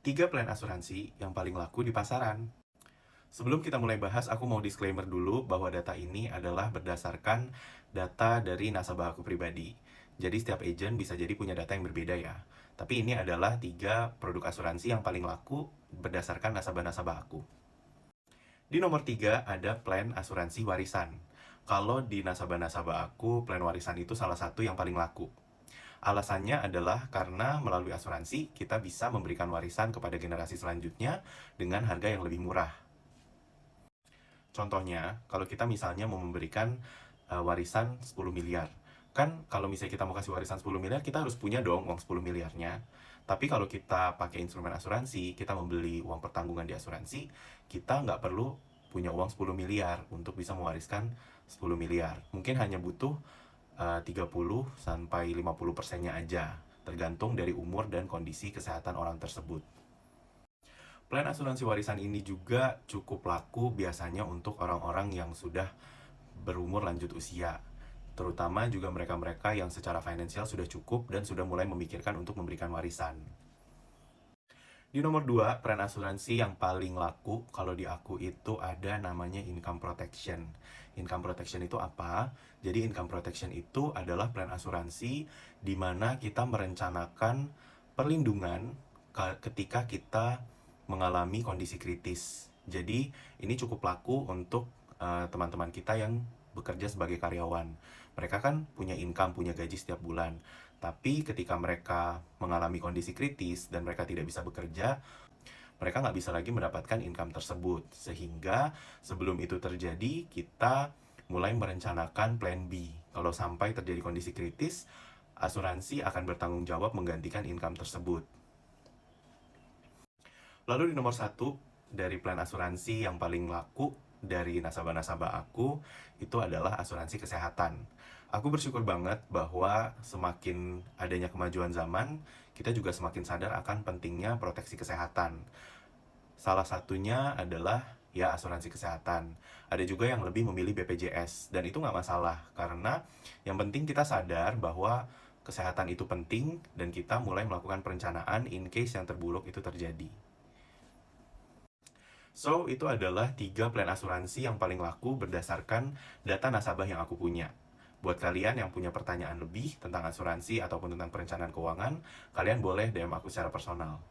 3 plan asuransi yang paling laku di pasaran. Sebelum kita mulai bahas, aku mau disclaimer dulu bahwa data ini adalah berdasarkan data dari nasabah aku pribadi. Jadi setiap agent bisa jadi punya data yang berbeda ya. Tapi ini adalah 3 produk asuransi yang paling laku berdasarkan nasabah-nasabah aku. Di nomor 3 ada plan asuransi warisan. Kalau di nasabah-nasabah aku, plan warisan itu salah satu yang paling laku. Alasannya adalah karena melalui asuransi kita bisa memberikan warisan kepada generasi selanjutnya dengan harga yang lebih murah. Contohnya, kalau kita misalnya mau memberikan warisan 10 miliar. Kan kalau misalnya kita mau kasih warisan 10 miliar, kita harus punya dong uang 10 miliarnya. Tapi kalau kita pakai instrumen asuransi, kita membeli uang pertanggungan di asuransi, kita nggak perlu punya uang 10 miliar untuk bisa mewariskan 10 miliar. Mungkin hanya butuh 30-50%-nya aja, tergantung dari umur dan kondisi kesehatan orang tersebut. Plan asuransi warisan ini juga cukup laku biasanya untuk orang-orang yang sudah berumur lanjut usia, terutama juga mereka-mereka yang secara finansial sudah cukup dan sudah mulai memikirkan untuk memberikan warisan. Di nomor 2, plan asuransi yang paling laku kalau di aku itu ada namanya income protection. Income protection itu apa? Jadi income protection itu adalah plan asuransi di mana kita merencanakan perlindungan ketika kita mengalami kondisi kritis. Jadi ini cukup laku untuk teman-teman kita yang bekerja sebagai karyawan. Mereka kan punya income, punya gaji setiap bulan. Tapi ketika mereka mengalami kondisi kritis dan mereka tidak bisa bekerja, mereka nggak bisa lagi mendapatkan income tersebut. Sehingga sebelum itu terjadi, kita mulai merencanakan plan B. Kalau sampai terjadi kondisi kritis, asuransi akan bertanggung jawab menggantikan income tersebut. Lalu di nomor 1, dari plan asuransi yang paling laku dari nasabah-nasabah aku, itu adalah asuransi kesehatan. Aku bersyukur banget bahwa semakin adanya kemajuan zaman, kita juga semakin sadar akan pentingnya proteksi kesehatan. Salah satunya adalah ya asuransi kesehatan. Ada juga yang lebih memilih BPJS, dan itu nggak masalah, karena yang penting kita sadar bahwa kesehatan itu penting, dan kita mulai melakukan perencanaan in case yang terburuk itu terjadi. So, itu adalah 3 plan asuransi yang paling laku berdasarkan data nasabah yang aku punya. Buat kalian yang punya pertanyaan lebih tentang asuransi ataupun tentang perencanaan keuangan, kalian boleh DM aku secara personal.